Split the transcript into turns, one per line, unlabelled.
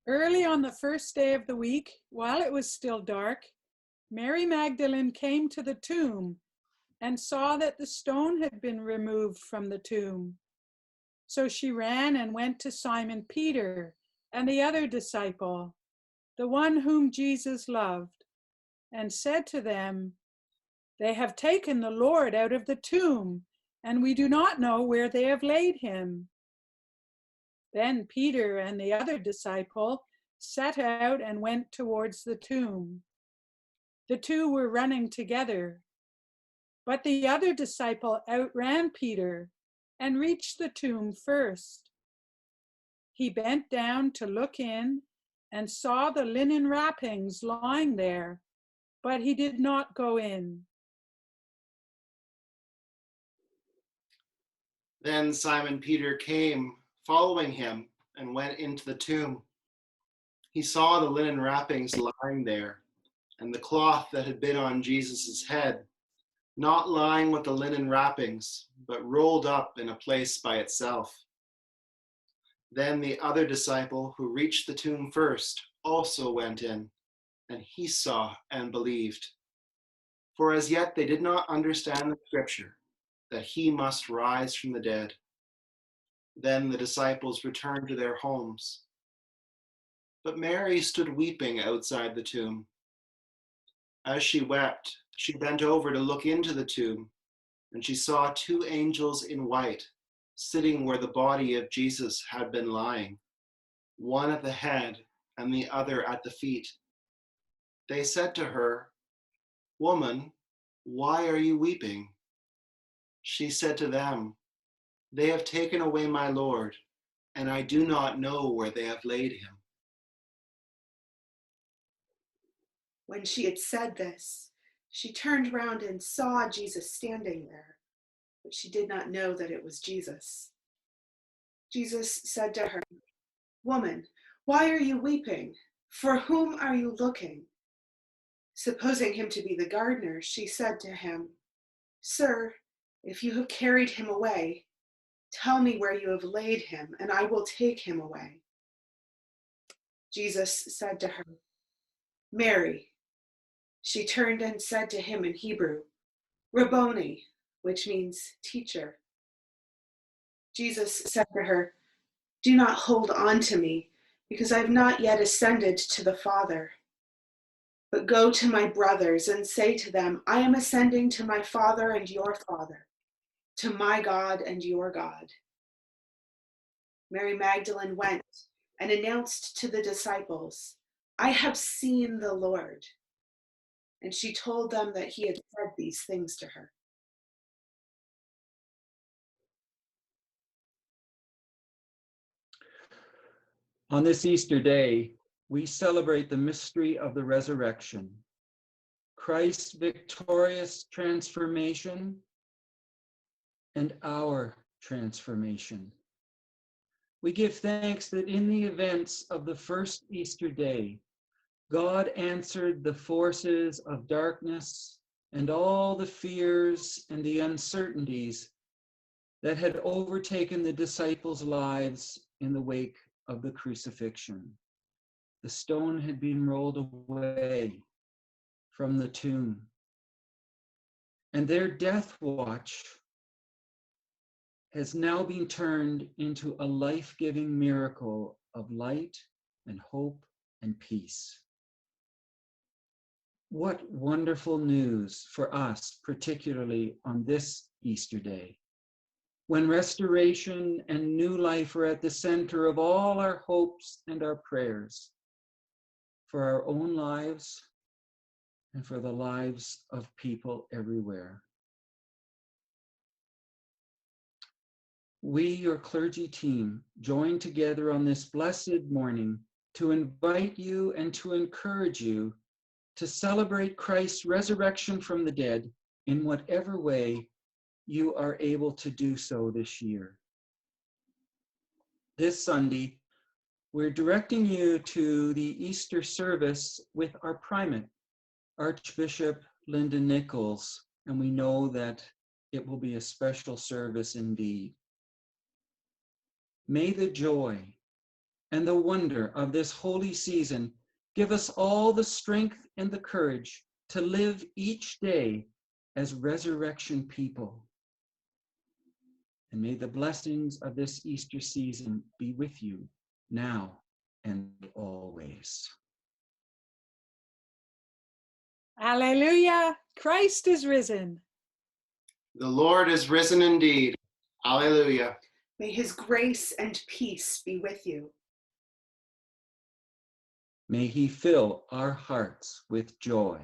Early on the first day of the week, while it was still dark, Mary Magdalene came to the tomb and saw that the stone had been removed from the tomb. So she ran and went to Simon Peter and the other disciple, the one whom Jesus loved, and said to them, "They have taken the Lord out of the tomb, and we do not know where they have laid him." Then Peter and the other disciple set out and went towards the tomb. The two were running together, but the other disciple outran Peter and reached the tomb first. He bent down to look in and saw the linen wrappings lying there, but he did not go in.
Then Simon Peter came, following him, and went into the tomb. He saw the linen wrappings lying there, and the cloth that had been on Jesus' head, not lying with the linen wrappings, but rolled up in a place by itself. Then the other disciple who reached the tomb first also went in, and he saw and believed. For as yet they did not understand the scripture, that he must rise from the dead. Then the disciples returned to their homes. But Mary stood weeping outside the tomb. As she wept, she bent over to look into the tomb, and she saw two angels in white, sitting where the body of Jesus had been lying, one at the head and the other at the feet. They said to her, "Woman, why are you weeping?" She said to them, "They have taken away my Lord, and I do not know where they have laid him."
When she had said this, she turned round and saw Jesus standing there, but she did not know that it was Jesus. Jesus said to her, "Woman, why are you weeping? For whom are you looking?" Supposing him to be the gardener, she said to him, "Sir, if you have carried him away, tell me where you have laid him, and I will take him away." Jesus said to her, "Mary." She turned and said to him in Hebrew, "Rabboni," which means teacher. Jesus said to her, "Do not hold on to me, because I have not yet ascended to the Father. But go to my brothers and say to them, I am ascending to my Father and your Father, to my God and your God." Mary Magdalene went and announced to the disciples, "I have seen the Lord." And she told them that he had said these things to her.
On this Easter day, we celebrate the mystery of the resurrection, Christ's victorious transformation, and our transformation. We give thanks that in the events of the first Easter day, God answered the forces of darkness and all the fears and the uncertainties that had overtaken the disciples' lives in the wake of the crucifixion. The stone had been rolled away from the tomb, and their death watch has now been turned into a life-giving miracle of light and hope and peace. What wonderful news for us, particularly on this Easter day, when restoration and new life are at the center of all our hopes and our prayers for our own lives and for the lives of people everywhere. We, your clergy team, join together on this blessed morning to invite you and to encourage you to celebrate Christ's resurrection from the dead in whatever way you are able to do so this year. This Sunday, we're directing you to the Easter service with our primate, Archbishop Lyndon Nichols, and we know that it will be a special service indeed. May the joy and the wonder of this holy season give us all the strength and the courage to live each day as resurrection people. And may the blessings of this Easter season be with you now and always.
Alleluia, Christ is risen.
The Lord is risen indeed. Alleluia.
May his grace and peace be with you.
May he fill our hearts with joy.